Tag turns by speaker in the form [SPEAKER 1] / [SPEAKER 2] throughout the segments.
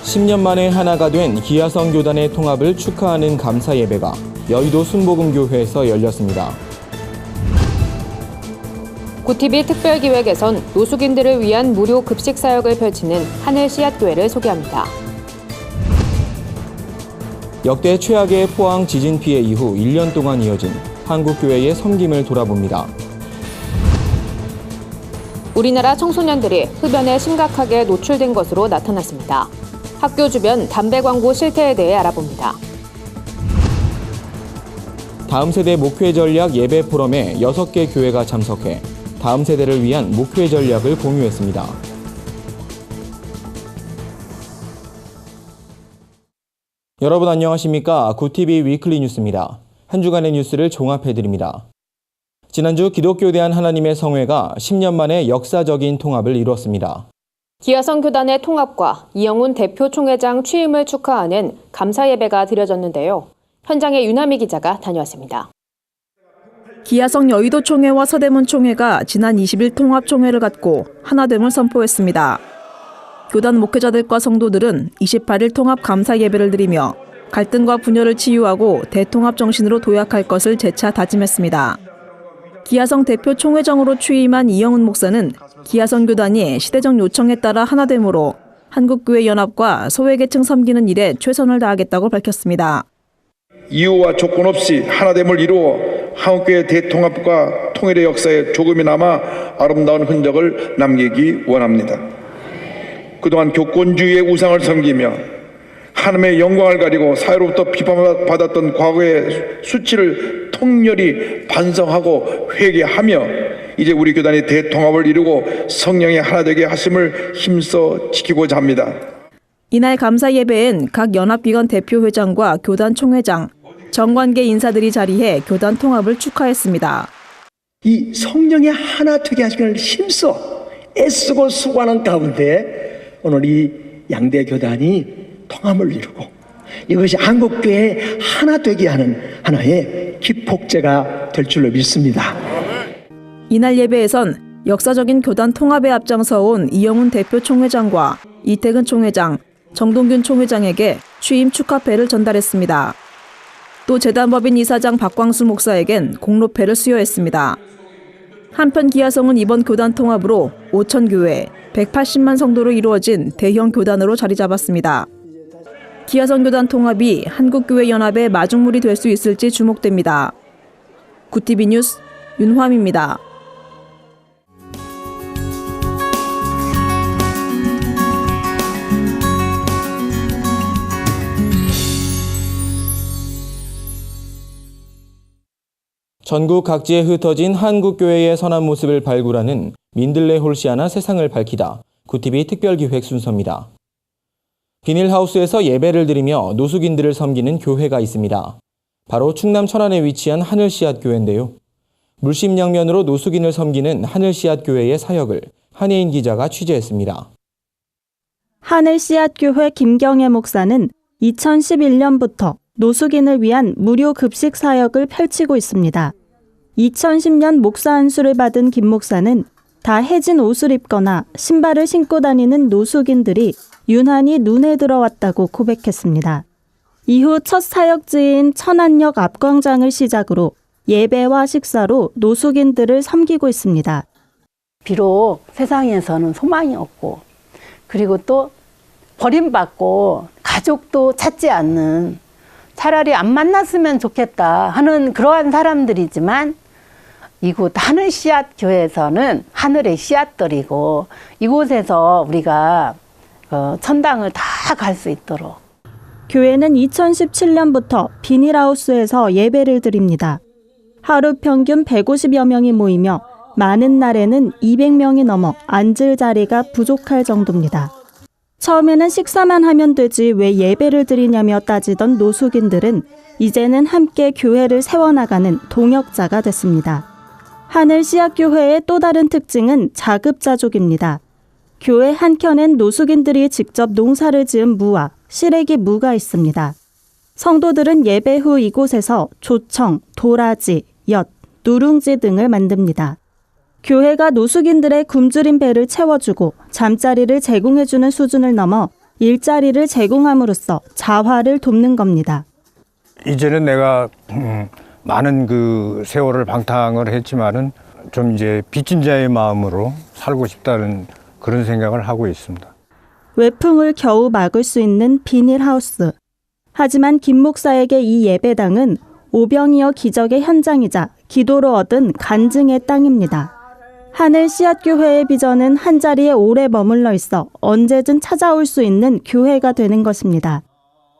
[SPEAKER 1] 10년 만에 하나가 된 기아성 교단의 통합을 축하하는 감사 예배가 여의도 순복음교회에서 열렸습니다.
[SPEAKER 2] 구TV 특별기획에선 노숙인들을 위한 무료 급식 사역을 펼치는 하늘씨앗교회를 소개합니다.
[SPEAKER 1] 역대 최악의 포항 지진 피해 이후 1년 동안 이어진 한국교회의 섬김을 돌아봅니다.
[SPEAKER 2] 우리나라 청소년들이 흡연에 심각하게 노출된 것으로 나타났습니다. 학교 주변 담배 광고 실태에 대해 알아봅니다.
[SPEAKER 1] 다음 세대 목회 전략 예배 포럼에 6개 교회가 참석해 다음 세대를 위한 목회 전략을 공유했습니다. 여러분 안녕하십니까? 구TV 위클리 뉴스입니다. 한 주간의 뉴스를 종합해드립니다. 지난주 기독교 대한 하나님의 성회가 10년 만에 역사적인 통합을 이뤘습니다.
[SPEAKER 2] 기아성 교단의 통합과 이영훈 대표 총회장 취임을 축하하는 감사 예배가 드려졌는데요. 현장에 윤하미 기자가 다녀왔습니다.
[SPEAKER 3] 기아성 여의도 총회와 서대문 총회가 지난 20일 통합총회를 갖고 하나됨을 선포했습니다. 교단 목회자들과 성도들은 28일 통합 감사 예배를 드리며 갈등과 분열을 치유하고 대통합 정신으로 도약할 것을 재차 다짐했습니다. 기아성 대표 총회장으로 취임한 이영훈 목사는 기아성 교단이 시대적 요청에 따라 하나됨으로 한국교회 연합과 소외계층 섬기는 일에 최선을 다하겠다고 밝혔습니다.
[SPEAKER 4] 이유와 조건 없이 하나됨을 이루어 한국교회 대통합과 통일의 역사에 조금이나마 아름다운 흔적을 남기기 원합니다. 그동안 교권주의의 우상을 섬기며 하나님의 영광을 가리고 사회로부터 비판받았던 과거의 수치를 통렬히 반성하고 회개하며 이제 우리 교단이 대통합을 이루고 성령의 하나 되게 하심을 힘써 지키고자 합니다.
[SPEAKER 3] 이날 감사 예배엔 각 연합기관 대표회장과 교단 총회장, 정관계 인사들이 자리해 교단 통합을 축하했습니다.
[SPEAKER 5] 이 성령의 하나 되게 하시기를 힘써 애쓰고 수고하는 가운데 오늘 이 양대 교단이 통합을 이루고 이것이 한국교회 하나 되게 하는 하나의 기폭제가 될 줄로 믿습니다.
[SPEAKER 3] 이날 예배에선 역사적인 교단 통합에 앞장서온 이영훈 대표 총회장과 이태근 총회장, 정동균 총회장에게 취임 축하패를 전달했습니다. 또 재단법인 이사장 박광수 목사에겐 공로패를 수여했습니다. 한편 기아성은 이번 교단 통합으로 5,000교회, 180만 성도로 이루어진 대형 교단으로 자리 잡았습니다. 기아성 교단 통합이 한국교회 연합의 마중물이 될 수 있을지 주목됩니다. 구TV 뉴스 윤화미입니다.
[SPEAKER 1] 전국 각지에 흩어진 한국교회의 선한 모습을 발굴하는 민들레 홀씨하나 세상을 밝히다 구TV 특별기획 순서입니다. 비닐하우스에서 예배를 드리며 노숙인들을 섬기는 교회가 있습니다. 바로 충남 천안에 위치한 하늘씨앗교회인데요. 물심양면으로 노숙인을 섬기는 하늘씨앗교회의 사역을 한혜인 기자가 취재했습니다.
[SPEAKER 6] 하늘씨앗교회 김경애 목사는 2011년부터 노숙인을 위한 무료 급식 사역을 펼치고 있습니다. 2010년 목사 안수를 받은 김 목사는 다 해진 옷을 입거나 신발을 신고 다니는 노숙인들이 유난히 눈에 들어왔다고 고백했습니다. 이후 첫 사역지인 천안역 앞광장을 시작으로 예배와 식사로 노숙인들을 섬기고 있습니다.
[SPEAKER 7] 비록 세상에서는 소망이 없고 그리고 또 버림받고 가족도 찾지 않는 차라리 안 만났으면 좋겠다 하는 그러한 사람들이지만 이곳 하늘씨앗 교회에서는 하늘의 씨앗들이고 이곳에서 우리가 천당을 다 갈 수 있도록
[SPEAKER 6] 교회는 2017년부터 비닐하우스에서 예배를 드립니다. 하루 평균 150여 명이 모이며 많은 날에는 200명이 넘어 앉을 자리가 부족할 정도입니다. 처음에는 식사만 하면 되지 왜 예배를 드리냐며 따지던 노숙인들은 이제는 함께 교회를 세워나가는 동역자가 됐습니다. 하늘씨앗교회의 또 다른 특징은 자급자족입니다. 교회 한켠엔 노숙인들이 직접 농사를 지은 무와 시래기 무가 있습니다. 성도들은 예배 후 이곳에서 조청, 도라지, 엿, 누룽지 등을 만듭니다. 교회가 노숙인들의 굶주린 배를 채워주고 잠자리를 제공해주는 수준을 넘어 일자리를 제공함으로써 자활을 돕는 겁니다.
[SPEAKER 8] 이제는 내가 많은 그 세월을 방탕을 했지만은 좀 이제 빚진 자의 마음으로 살고 싶다는 그런 생각을 하고 있습니다.
[SPEAKER 6] 외풍을 겨우 막을 수 있는 비닐하우스. 하지만 김 목사에게 이 예배당은 오병이어 기적의 현장이자 기도로 얻은 간증의 땅입니다. 하늘 씨앗교회의 비전은 한자리에 오래 머물러 있어 언제든 찾아올 수 있는 교회가 되는 것입니다.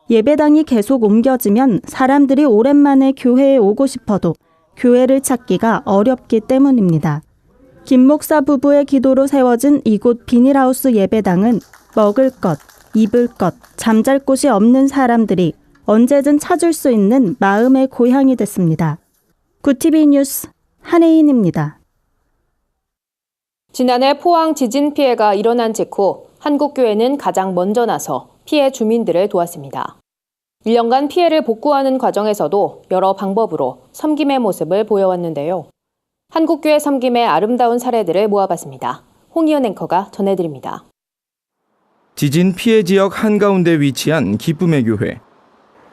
[SPEAKER 6] 예배당이 계속 옮겨지면 사람들이 오랜만에 교회에 오고 싶어도 교회를 찾기가 어렵기 때문입니다. 김 목사 부부의 기도로 세워진 이곳 비닐하우스 예배당은 먹을 것, 입을 것, 잠잘 곳이 없는 사람들이 언제든 찾을 수 있는 마음의 고향이 됐습니다. 구티비 뉴스 한혜인입니다.
[SPEAKER 2] 지난해 포항 지진 피해가 일어난 직후 한국교회는 가장 먼저 나서 피해 주민들을 도왔습니다. 1년간 피해를 복구하는 과정에서도 여러 방법으로 섬김의 모습을 보여왔는데요. 한국교회 섬김의 아름다운 사례들을 모아봤습니다. 홍희연 앵커가 전해드립니다.
[SPEAKER 1] 지진 피해 지역 한가운데 위치한 기쁨의 교회.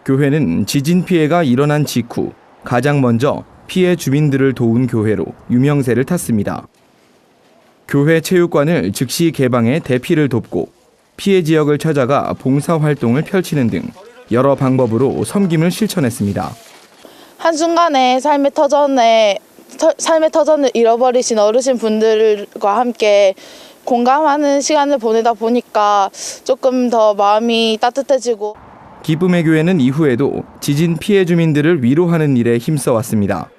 [SPEAKER 1] 교회는 지진 피해가 일어난 직후 가장 먼저 피해 주민들을 도운 교회로 유명세를 탔습니다. 교회 체육관을 즉시 개방해 대피를 돕고 피해 지역을 찾아가 봉사활동을 펼치는 등 여러 방법으로 섬김을 실천했습니다.
[SPEAKER 9] 한순간에 삶의 터전을 잃어버리신 어르신 분들과 함께 공감하는 시간을 보내다 보니까 조금 더 마음이 따뜻해지고.
[SPEAKER 1] 기쁨의 교회는 이후에도 지진 피해 주민들을 위로하는 일에 힘써왔습니다.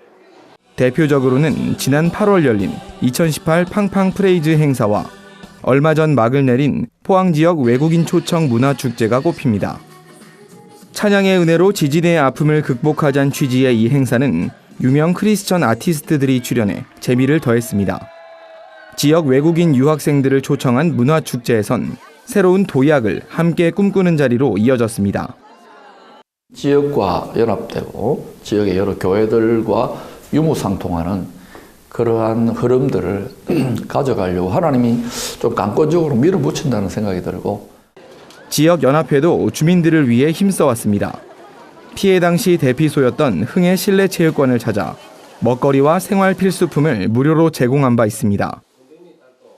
[SPEAKER 1] 대표적으로는 지난 8월 열린 2018 팡팡 프레이즈 행사와 얼마 전 막을 내린 포항 지역 외국인 초청 문화축제가 꼽힙니다. 찬양의 은혜로 지진의 아픔을 극복하자는 취지의 이 행사는 유명 크리스천 아티스트들이 출연해 재미를 더했습니다. 지역 외국인 유학생들을 초청한 문화축제에선 새로운 도약을 함께 꿈꾸는 자리로 이어졌습니다.
[SPEAKER 10] 지역과 연합되고 지역의 여러 교회들과 유무상통하는 그러한 흐름들을 가져가려고 하나님이 좀 강권적으로 밀어붙인다는 생각이 들고,
[SPEAKER 1] 지역연합회도 주민들을 위해 힘써왔습니다. 피해 당시 대피소였던 흥해 실내체육관을 찾아 먹거리와 생활 필수품을 무료로 제공한 바 있습니다.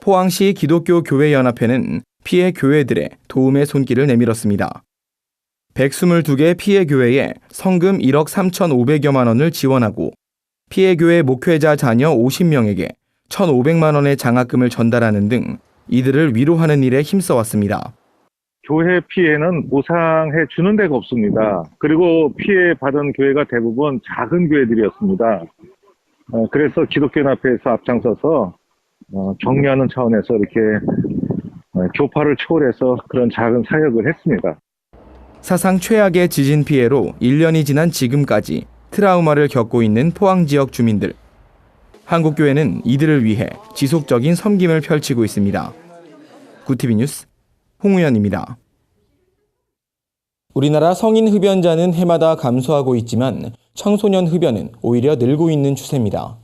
[SPEAKER 1] 포항시 기독교교회연합회는 피해 교회들의 도움의 손길을 내밀었습니다. 122개 피해 교회에 성금 1억 3,500여만 원을 지원하고 피해 교회 목회자 자녀 50명에게 1,500만 원의 장학금을 전달하는 등 이들을 위로하는 일에 힘써왔습니다.
[SPEAKER 11] 교회 피해는 보상해 주는 데가 없습니다. 그리고 피해 받은 교회가 대부분 작은 교회들이었습니다. 그래서 기독교연합회에서 앞장서서 격려하는 차원에서 이렇게 교파를 초월해서 그런 작은 사역을 했습니다.
[SPEAKER 1] 사상 최악의 지진 피해로 1년이 지난 지금까지 트라우마를 겪고 있는 포항 지역 주민들. 한국교회는 이들을 위해 지속적인 섬김을 펼치고 있습니다. 구티비 뉴스 홍우연입니다. 우리나라 성인 흡연자는 해마다 감소하고 있지만 청소년 흡연은 오히려 늘고 있는 추세입니다.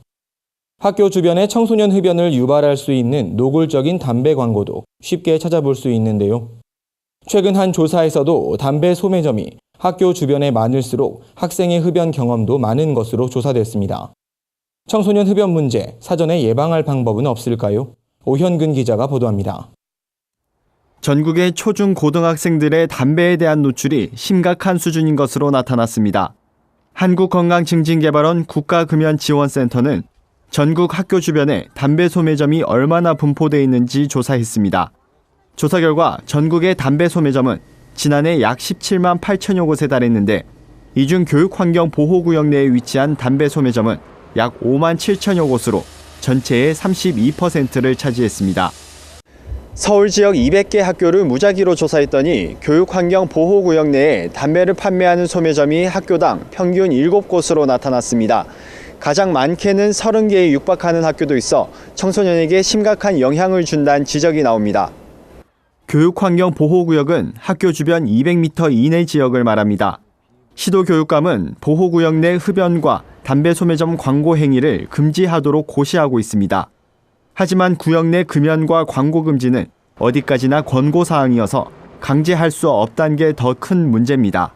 [SPEAKER 1] 학교 주변에 청소년 흡연을 유발할 수 있는 노골적인 담배 광고도 쉽게 찾아볼 수 있는데요. 최근 한 조사에서도 담배 소매점이 학교 주변에 많을수록 학생의 흡연 경험도 많은 것으로 조사됐습니다. 청소년 흡연 문제, 사전에 예방할 방법은 없을까요? 오현근 기자가 보도합니다.
[SPEAKER 12] 전국의 초중 고등학생들의 담배에 대한 노출이 심각한 수준인 것으로 나타났습니다. 한국건강증진개발원 국가금연지원센터는 전국 학교 주변에 담배 소매점이 얼마나 분포되어 있는지 조사했습니다. 조사 결과 전국의 담배 소매점은 지난해 약 17만 8천여 곳에 달했는데 이 중 교육환경보호구역 내에 위치한 담배 소매점은 약 5만 7천여 곳으로 전체의 32%를 차지했습니다. 서울 지역 200개 학교를 무작위로 조사했더니 교육환경보호구역 내에 담배를 판매하는 소매점이 학교당 평균 7곳으로 나타났습니다. 가장 많게는 30개에 육박하는 학교도 있어 청소년에게 심각한 영향을 준다는 지적이 나옵니다. 교육환경보호구역은 학교 주변 200m 이내 지역을 말합니다. 시도교육감은 보호구역 내 흡연과 담배 소매점 광고 행위를 금지하도록 고시하고 있습니다. 하지만 구역 내 금연과 광고 금지는 어디까지나 권고사항이어서 강제할 수 없다는 게 더 큰 문제입니다.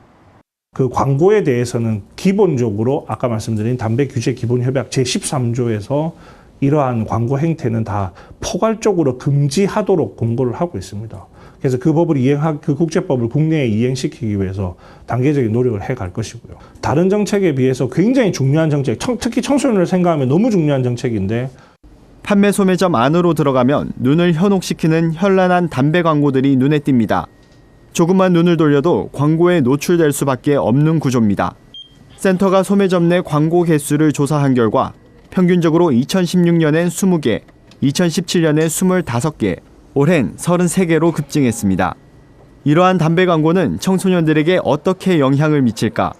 [SPEAKER 13] 그 광고에 대해서는 기본적으로 아까 말씀드린 담배 규제 기본 협약 제13조에서 이러한 광고 행태는 다 포괄적으로 금지하도록 공고를 하고 있습니다. 그래서 그 법을 그 국제법을 국내에 이행시키기 위해서 단계적인 노력을 해갈 것이고요. 다른 정책에 비해서 굉장히 중요한 정책, 특히 청소년을 생각하면 너무 중요한 정책인데
[SPEAKER 12] 판매 소매점 안으로 들어가면 눈을 현혹시키는 현란한 담배 광고들이 눈에 띕니다. 조금만 눈을 돌려도 광고에 노출될 수밖에 없는 구조입니다. 센터가 소매점 내 광고 개수를 조사한 결과 평균적으로 2016년엔 20개, 2017년에 25개, 올해는 33개로 급증했습니다. 이러한 담배 광고는 청소년들에게 어떻게 영향을 미칠까?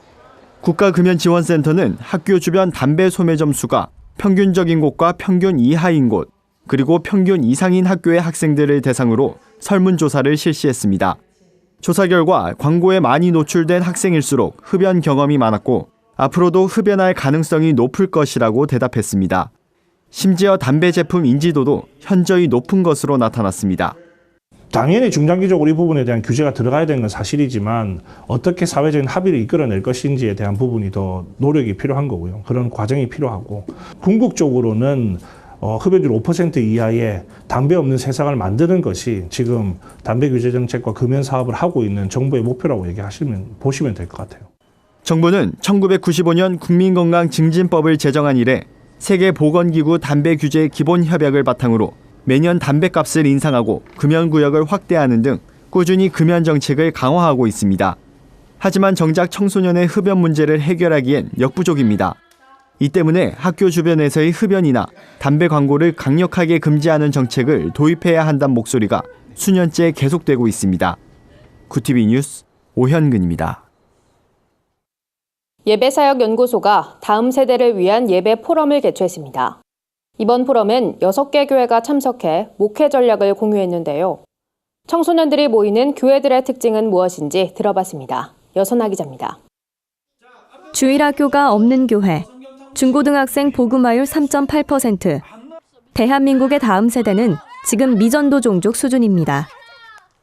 [SPEAKER 12] 국가금연지원센터는 학교 주변 담배 소매점 수가 평균적인 곳과 평균 이하인 곳, 그리고 평균 이상인 학교의 학생들을 대상으로 설문조사를 실시했습니다. 조사 결과 광고에 많이 노출된 학생일수록 흡연 경험이 많았고 앞으로도 흡연할 가능성이 높을 것이라고 대답했습니다. 심지어 담배 제품 인지도도 현저히 높은 것으로 나타났습니다.
[SPEAKER 13] 당연히 중장기적으로 이 부분에 대한 규제가 들어가야 되는 건 사실이지만 어떻게 사회적인 합의를 이끌어낼 것인지에 대한 부분이 더 노력이 필요한 거고요. 그런 과정이 필요하고 궁극적으로는 흡연율 5% 이하의 담배 없는 세상을 만드는 것이 지금 담배 규제 정책과 금연 사업을 하고 있는 정부의 목표라고 보시면 될 것 같아요.
[SPEAKER 12] 정부는 1995년 국민건강증진법을 제정한 이래 세계보건기구 담배 규제 기본협약을 바탕으로 매년 담배값을 인상하고 금연구역을 확대하는 등 꾸준히 금연 정책을 강화하고 있습니다. 하지만 정작 청소년의 흡연 문제를 해결하기엔 역부족입니다. 이 때문에 학교 주변에서의 흡연이나 담배 광고를 강력하게 금지하는 정책을 도입해야 한다는 목소리가 수년째 계속되고 있습니다. 구티비 뉴스 오현근입니다.
[SPEAKER 2] 예배사역연구소가 다음 세대를 위한 예배 포럼을 개최했습니다. 이번 포럼은 6개 교회가 참석해 목회 전략을 공유했는데요. 청소년들이 모이는 교회들의 특징은 무엇인지 들어봤습니다. 여선아 기자입니다.
[SPEAKER 14] 주일학교가 없는 교회, 중고등학생 복음화율 3.8%, 대한민국의 다음 세대는 지금 미전도 종족 수준입니다.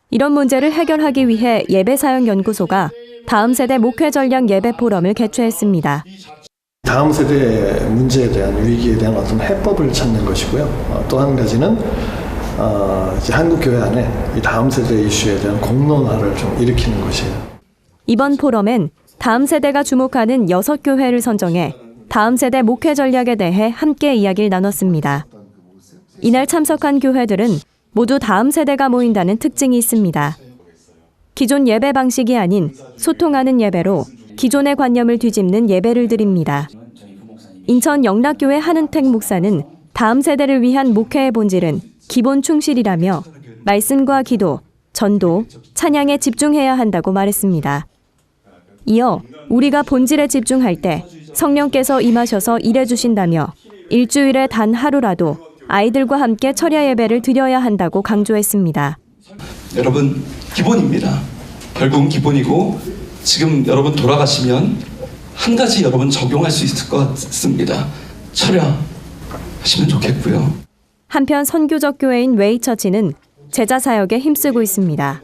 [SPEAKER 14] 이런 문제를 해결하기 위해 예배사역연구소가 다음 세대 목회 전략 예배 포럼을 개최했습니다.
[SPEAKER 15] 다음 세대 문제에 대한 위기에 대한 어떤 해법을 찾는 것이고요. 또 한 가지는 이제 한국 교회 안에 이 다음 세대 이슈에 대한 공론화를 좀 일으키는 것이에요.
[SPEAKER 14] 이번 포럼엔 다음 세대가 주목하는 6교회를 선정해 다음 세대 목회 전략에 대해 함께 이야기를 나눴습니다. 이날 참석한 교회들은 모두 다음 세대가 모인다는 특징이 있습니다. 기존 예배 방식이 아닌 소통하는 예배로 기존의 관념을 뒤집는 예배를 드립니다. 인천 영락교회 한은택 목사는 다음 세대를 위한 목회의 본질은 기본 충실이라며 말씀과 기도, 전도, 찬양에 집중해야 한다고 말했습니다. 이어 우리가 본질에 집중할 때 성령께서 임하셔서 일해주신다며 일주일에 단 하루라도 아이들과 함께 철야 예배를 드려야 한다고 강조했습니다.
[SPEAKER 16] 여러분, 기본입니다. 결국은 기본이고 지금 여러분 돌아가시면 한 가지 여러분 적용할 수 있을 것 같습니다. 철야하시면 좋겠고요.
[SPEAKER 14] 한편 선교적 교회인 웨이처치는 제자 사역에 힘쓰고 있습니다.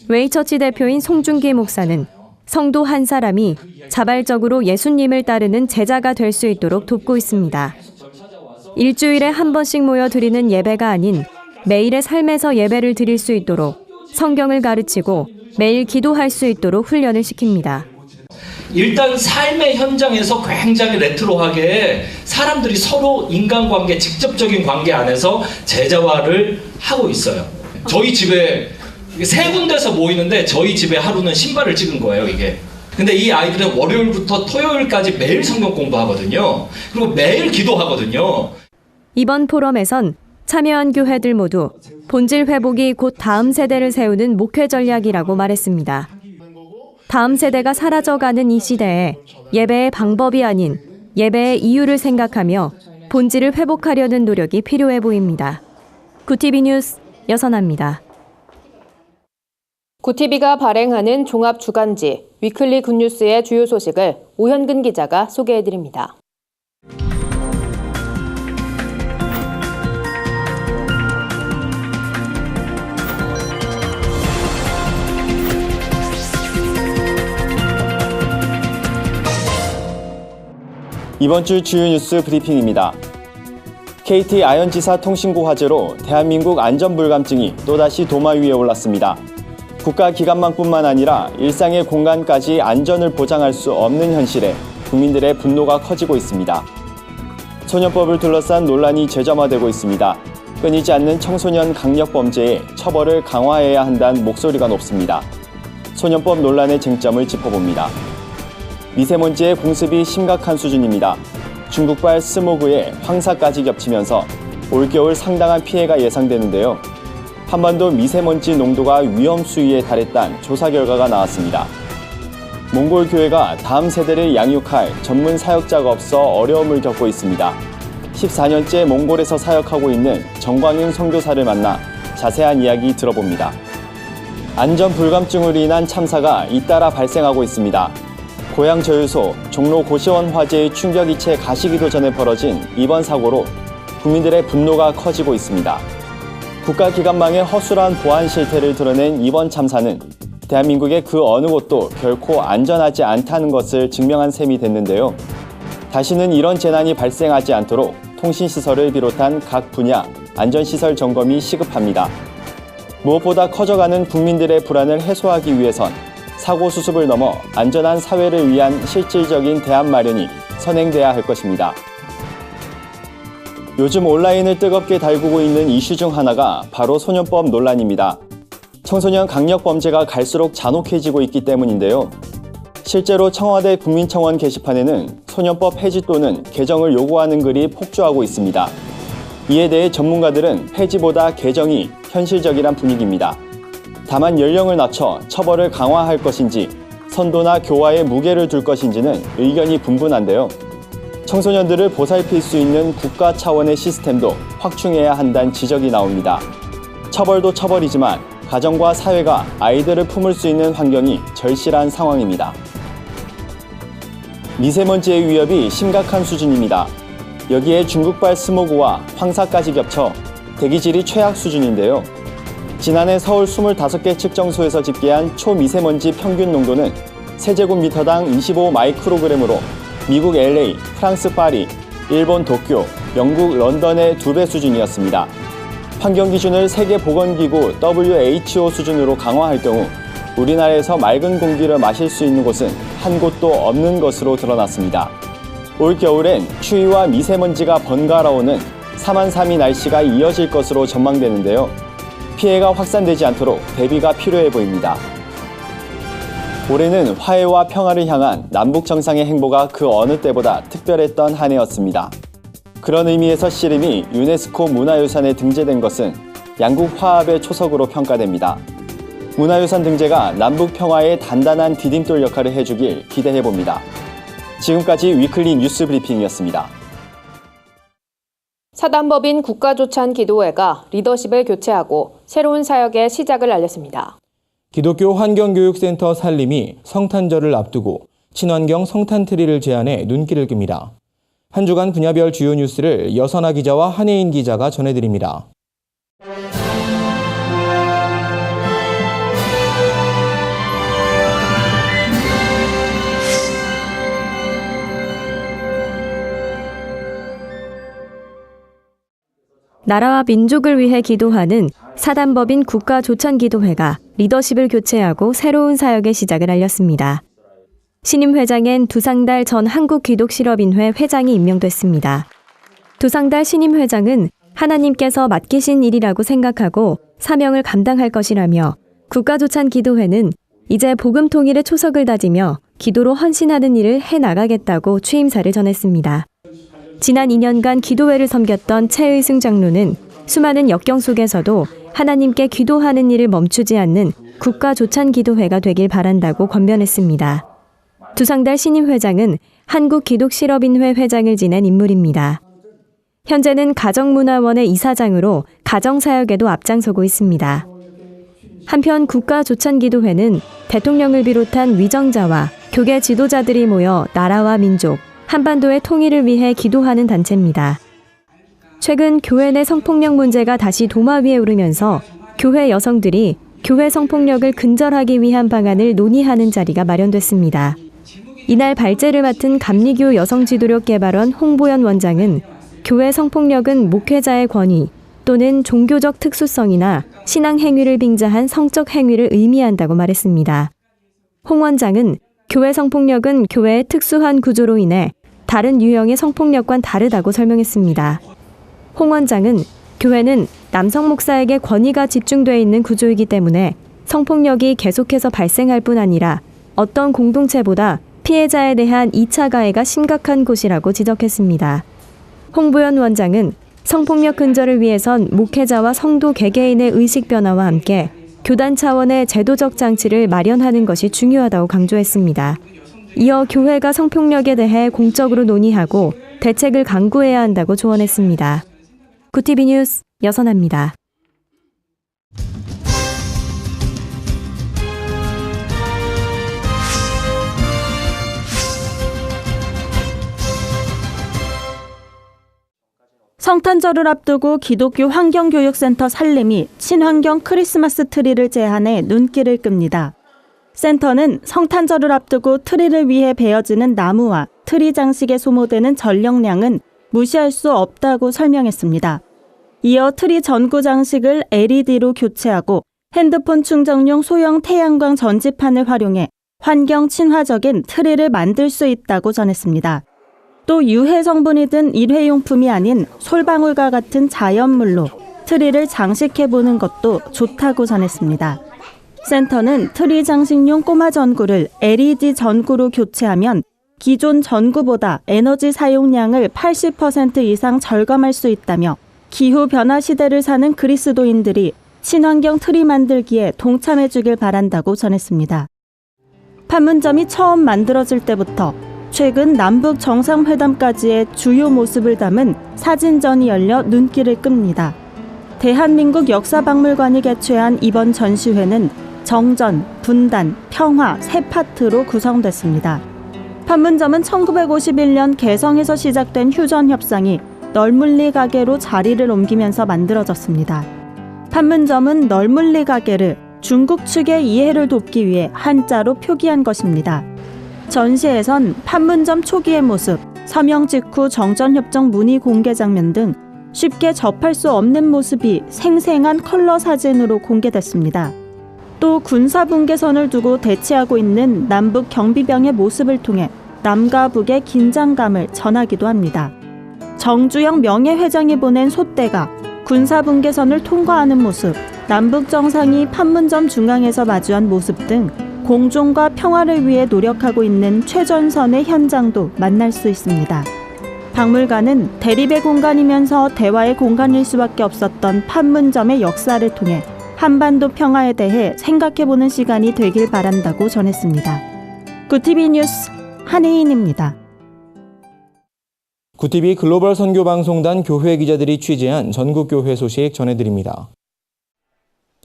[SPEAKER 14] 웨이처치 대표인 송중기 목사는 성도 한 사람이 자발적으로 예수님을 따르는 제자가 될 수 있도록 돕고 있습니다. 일주일에 한 번씩 모여 드리는 예배가 아닌 매일의 삶에서 예배를 드릴 수 있도록 성경을 가르치고 매일 기도할 수 있도록 훈련을 시킵니다.
[SPEAKER 17] 일단 삶의 현장에서 굉장히 레트로하게 사람들이 서로 인간관계, 직접적인 관계 안에서 제자화를 하고 있어요. 저희 집에 3군데서 모이는데 저희 집에 하루는 신발을 찍은 거예요, 이게. 근데 이 아이들은 월요일부터 토요일까지 매일 성경 공부하거든요. 그리고 매일 기도하거든요.
[SPEAKER 14] 이번 포럼에선 참여한 교회들 모두 본질 회복이 곧 다음 세대를 세우는 목회 전략이라고 말했습니다. 다음 세대가 사라져가는 이 시대에 예배의 방법이 아닌 예배의 이유를 생각하며 본질을 회복하려는 노력이 필요해 보입니다. 구티비 뉴스 여선아입니다.
[SPEAKER 2] 구티비가 발행하는 종합 주간지 위클리 굿뉴스의 주요 소식을 오현근 기자가 소개해드립니다.
[SPEAKER 12] 이번 주 주요 뉴스 브리핑입니다. KT 아현지사 통신고 화재로 대한민국 안전불감증이 또다시 도마 위에 올랐습니다. 국가기관망뿐만 아니라 일상의 공간까지 안전을 보장할 수 없는 현실에 국민들의 분노가 커지고 있습니다. 소년법을 둘러싼 논란이 재점화되고 있습니다. 끊이지 않는 청소년 강력범죄에 처벌을 강화해야 한다는 목소리가 높습니다. 소년법 논란의 쟁점을 짚어봅니다. 미세먼지의 공습이 심각한 수준입니다. 중국발 스모그에 황사까지 겹치면서 올겨울 상당한 피해가 예상되는데요. 한반도 미세먼지 농도가 위험 수위에 달했다는 조사 결과가 나왔습니다. 몽골 교회가 다음 세대를 양육할 전문 사역자가 없어 어려움을 겪고 있습니다. 14년째 몽골에서 사역하고 있는 정광윤 선교사를 만나 자세한 이야기 들어봅니다. 안전 불감증으로 인한 참사가 잇따라 발생하고 있습니다. 고향 저유소 종로 고시원 화재의 충격이체 가시기도 전에 벌어진 이번 사고로 국민들의 분노가 커지고 있습니다. 국가기관망의 허술한 보안 실태를 드러낸 이번 참사는 대한민국의 그 어느 곳도 결코 안전하지 않다는 것을 증명한 셈이 됐는데요. 다시는 이런 재난이 발생하지 않도록 통신시설을 비롯한 각 분야 안전시설 점검이 시급합니다. 무엇보다 커져가는 국민들의 불안을 해소하기 위해선 사고 수습을 넘어 안전한 사회를 위한 실질적인 대안 마련이 선행돼야 할 것입니다. 요즘 온라인을 뜨겁게 달구고 있는 이슈 중 하나가 바로 소년법 논란입니다. 청소년 강력범죄가 갈수록 잔혹해지고 있기 때문인데요. 실제로 청와대 국민청원 게시판에는 소년법 폐지 또는 개정을 요구하는 글이 폭주하고 있습니다. 이에 대해 전문가들은 폐지보다 개정이 현실적이란 분위기입니다. 다만 연령을 낮춰 처벌을 강화할 것인지 선도나 교화에 무게를 둘 것인지는 의견이 분분한데요. 청소년들을 보살필 수 있는 국가 차원의 시스템도 확충해야 한다는 지적이 나옵니다. 처벌도 처벌이지만 가정과 사회가 아이들을 품을 수 있는 환경이 절실한 상황입니다. 미세먼지의 위협이 심각한 수준입니다. 여기에 중국발 스모그와 황사까지 겹쳐 대기질이 최악 수준인데요. 지난해 서울 25개 측정소에서 집계한 초미세먼지 평균 농도는 세제곱미터당 25 마이크로그램으로 미국 LA, 프랑스 파리, 일본 도쿄, 영국 런던의 2배 수준이었습니다. 환경 기준을 세계보건기구 WHO 수준으로 강화할 경우 우리나라에서 맑은 공기를 마실 수 있는 곳은 한 곳도 없는 것으로 드러났습니다. 올 겨울엔 추위와 미세먼지가 번갈아 오는 사만삼이 날씨가 이어질 것으로 전망되는데요. 피해가 확산되지 않도록 대비가 필요해 보입니다. 올해는 화해와 평화를 향한 남북 정상의 행보가 그 어느 때보다 특별했던 한 해였습니다. 그런 의미에서 씨름이 유네스코 문화유산에 등재된 것은 양국 화합의 초석으로 평가됩니다. 문화유산 등재가 남북 평화에 단단한 디딤돌 역할을 해주길 기대해봅니다. 지금까지 위클리 뉴스 브리핑이었습니다.
[SPEAKER 2] 사단법인 국가조찬기도회가 리더십을 교체하고 새로운 사역의 시작을 알렸습니다.
[SPEAKER 1] 기독교 환경교육센터 산림이 성탄절을 앞두고 친환경 성탄트리를 제안해 눈길을 끕니다. 한 주간 분야별 주요 뉴스를 여선아 기자와 한혜인 기자가 전해드립니다.
[SPEAKER 14] 나라와 민족을 위해 기도하는 사단법인 국가조찬기도회가 리더십을 교체하고 새로운 사역의 시작을 알렸습니다. 신임 회장엔 두상달 전 한국기독실업인회 회장이 임명됐습니다. 두상달 신임 회장은 하나님께서 맡기신 일이라고 생각하고 사명을 감당할 것이라며 국가조찬기도회는 이제 복음 통일의 초석을 다지며 기도로 헌신하는 일을 해나가겠다고 취임사를 전했습니다. 지난 2년간 기도회를 섬겼던 최의승 장로는 수많은 역경 속에서도 하나님께 기도하는 일을 멈추지 않는 국가조찬기도회가 되길 바란다고 권면했습니다. 두상달 신임 회장은 한국기독실업인회 회장을 지낸 인물입니다. 현재는 가정문화원의 이사장으로 가정사역에도 앞장서고 있습니다. 한편 국가조찬기도회는 대통령을 비롯한 위정자와 교계 지도자들이 모여 나라와 민족, 한반도의 통일을 위해 기도하는 단체입니다. 최근 교회 내 성폭력 문제가 다시 도마 위에 오르면서 교회 여성들이 교회 성폭력을 근절하기 위한 방안을 논의하는 자리가 마련됐습니다. 이날 발제를 맡은 감리교 여성지도력개발원 홍보연 원장은 교회 성폭력은 목회자의 권위 또는 종교적 특수성이나 신앙 행위를 빙자한 성적 행위를 의미한다고 말했습니다. 홍 원장은 교회 성폭력은 교회의 특수한 구조로 인해 다른 유형의 성폭력과는 다르다고 설명했습니다. 홍 원장은 교회는 남성 목사에게 권위가 집중돼 있는 구조이기 때문에 성폭력이 계속해서 발생할 뿐 아니라 어떤 공동체보다 피해자에 대한 2차 가해가 심각한 곳이라고 지적했습니다. 홍보연 원장은 성폭력 근절을 위해선 목회자와 성도 개개인의 의식 변화와 함께 교단 차원의 제도적 장치를 마련하는 것이 중요하다고 강조했습니다. 이어 교회가 성폭력에 대해 공적으로 논의하고 대책을 강구해야 한다고 조언했습니다. 구티비 뉴스 여선아입니다.
[SPEAKER 6] 성탄절을 앞두고 기독교 환경교육센터 살림이 친환경 크리스마스 트리를 제안해 눈길을 끕니다. 센터는 성탄절을 앞두고 트리를 위해 베어지는 나무와 트리 장식에 소모되는 전력량은 무시할 수 없다고 설명했습니다. 이어 트리 전구 장식을 LED로 교체하고 핸드폰 충전용 소형 태양광 전지판을 활용해 환경 친화적인 트리를 만들 수 있다고 전했습니다. 또 유해 성분이 든 일회용품이 아닌 솔방울과 같은 자연물로 트리를 장식해보는 것도 좋다고 전했습니다. 센터는 트리 장식용 꼬마 전구를 LED 전구로 교체하면 기존 전구보다 에너지 사용량을 80% 이상 절감할 수 있다며 기후변화 시대를 사는 그리스도인들이 친환경 트리 만들기에 동참해주길 바란다고 전했습니다. 판문점이 처음 만들어질 때부터 최근 남북 정상회담까지의 주요 모습을 담은 사진전이 열려 눈길을 끕니다. 대한민국 역사박물관이 개최한 이번 전시회는 정전, 분단, 평화 세 파트로 구성됐습니다. 판문점은 1951년 개성에서 시작된 휴전 협상이 널물리 가게로 자리를 옮기면서 만들어졌습니다. 판문점은 널물리 가게를 중국 측의 이해를 돕기 위해 한자로 표기한 것입니다. 전시에선 판문점 초기의 모습, 서명 직후 정전협정 문의 공개 장면 등 쉽게 접할 수 없는 모습이 생생한 컬러 사진으로 공개됐습니다. 또 군사분계선을 두고 대치하고 있는 남북 경비병의 모습을 통해 남과 북의 긴장감을 전하기도 합니다. 정주영 명예회장이 보낸 소떼가 군사분계선을 통과하는 모습, 남북 정상이 판문점 중앙에서 마주한 모습 등 공존과 평화를 위해 노력하고 있는 최전선의 현장도 만날 수 있습니다. 박물관은 대립의 공간이면서 대화의 공간일 수밖에 없었던 판문점의 역사를 통해 한반도 평화에 대해 생각해보는 시간이 되길 바란다고 전했습니다. 구티비 뉴스 한혜인입니다.
[SPEAKER 1] 구티비 글로벌 선교방송단 교회 기자들이 취재한 전국교회 소식 전해드립니다.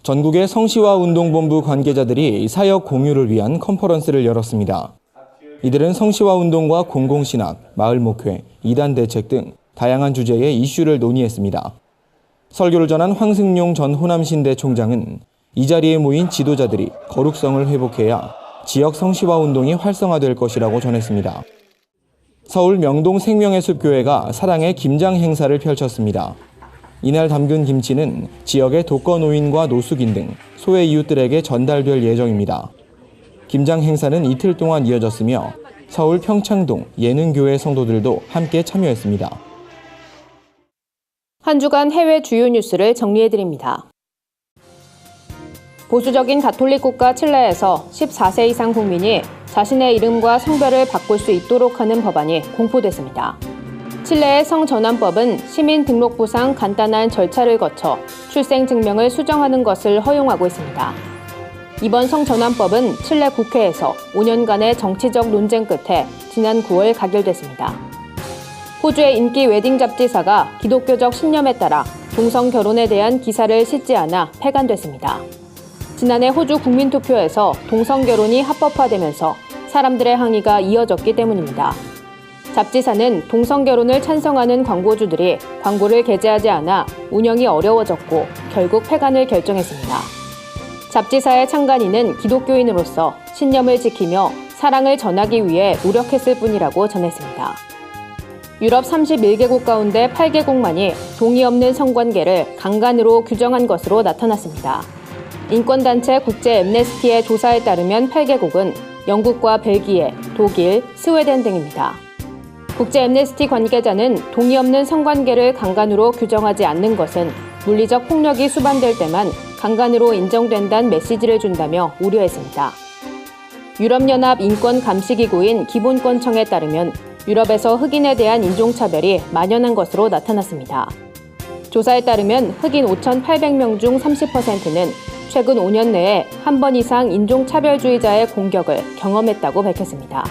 [SPEAKER 1] 전국의 성시화 운동본부 관계자들이 사역 공유를 위한 컨퍼런스를 열었습니다. 이들은 성시화 운동과 공공신학, 마을목회, 이단 대책 등 다양한 주제의 이슈를 논의했습니다. 설교를 전한 황승용 전 호남신대 총장은 이 자리에 모인 지도자들이 거룩성을 회복해야 지역 성시화 운동이 활성화될 것이라고 전했습니다. 서울 명동 생명의숲교회가 사랑의 김장 행사를 펼쳤습니다. 이날 담근 김치는 지역의 독거노인과 노숙인 등 소외 이웃들에게 전달될 예정입니다. 김장 행사는 이틀 동안 이어졌으며 서울 평창동 예능교회 성도들도 함께 참여했습니다.
[SPEAKER 2] 한 주간 해외 주요 뉴스를 정리해드립니다. 보수적인 가톨릭 국가 칠레에서 14세 이상 국민이 자신의 이름과 성별을 바꿀 수 있도록 하는 법안이 공포됐습니다. 칠레의 성전환법은 시민 등록부상 간단한 절차를 거쳐 출생증명을 수정하는 것을 허용하고 있습니다. 이번 성전환법은 칠레 국회에서 5년간의 정치적 논쟁 끝에 지난 9월 가결됐습니다. 호주의 인기 웨딩 잡지사가 기독교적 신념에 따라 동성 결혼에 대한 기사를 싣지 않아 폐간됐습니다. 지난해 호주 국민투표에서 동성 결혼이 합법화되면서 사람들의 항의가 이어졌기 때문입니다. 잡지사는 동성 결혼을 찬성하는 광고주들이 광고를 게재하지 않아 운영이 어려워졌고 결국 폐간을 결정했습니다. 잡지사의 창간인은 기독교인으로서 신념을 지키며 사랑을 전하기 위해 노력했을 뿐이라고 전했습니다. 유럽 31개국 가운데 8개국만이 동의 없는 성관계를 강간으로 규정한 것으로 나타났습니다. 인권단체 국제 엠네스티의 조사에 따르면 8개국은 영국과 벨기에, 독일, 스웨덴 등입니다. 국제 엠네스티 관계자는 동의 없는 성관계를 강간으로 규정하지 않는 것은 물리적 폭력이 수반될 때만 강간으로 인정된다는 메시지를 준다며 우려했습니다. 유럽연합 인권감시기구인 기본권청에 따르면 유럽에서 흑인에 대한 인종차별이 만연한 것으로 나타났습니다. 조사에 따르면 흑인 5,800명 중 30%는 최근 5년 내에 한 번 이상 인종차별주의자의 공격을 경험했다고 밝혔습니다.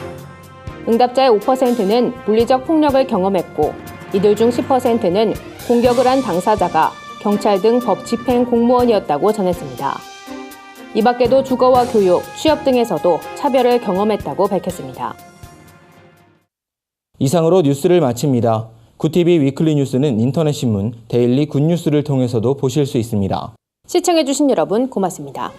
[SPEAKER 2] 응답자의 5%는 물리적 폭력을 경험했고 이들 중 10%는 공격을 한 당사자가 경찰 등 법 집행 공무원이었다고 전했습니다. 이 밖에도 주거와 교육, 취업 등에서도 차별을 경험했다고 밝혔습니다.
[SPEAKER 1] 이상으로 뉴스를 마칩니다. 굿TV 위클리 뉴스는 인터넷 신문 데일리 굿뉴스를 통해서도 보실 수 있습니다.
[SPEAKER 2] 시청해주신 여러분 고맙습니다.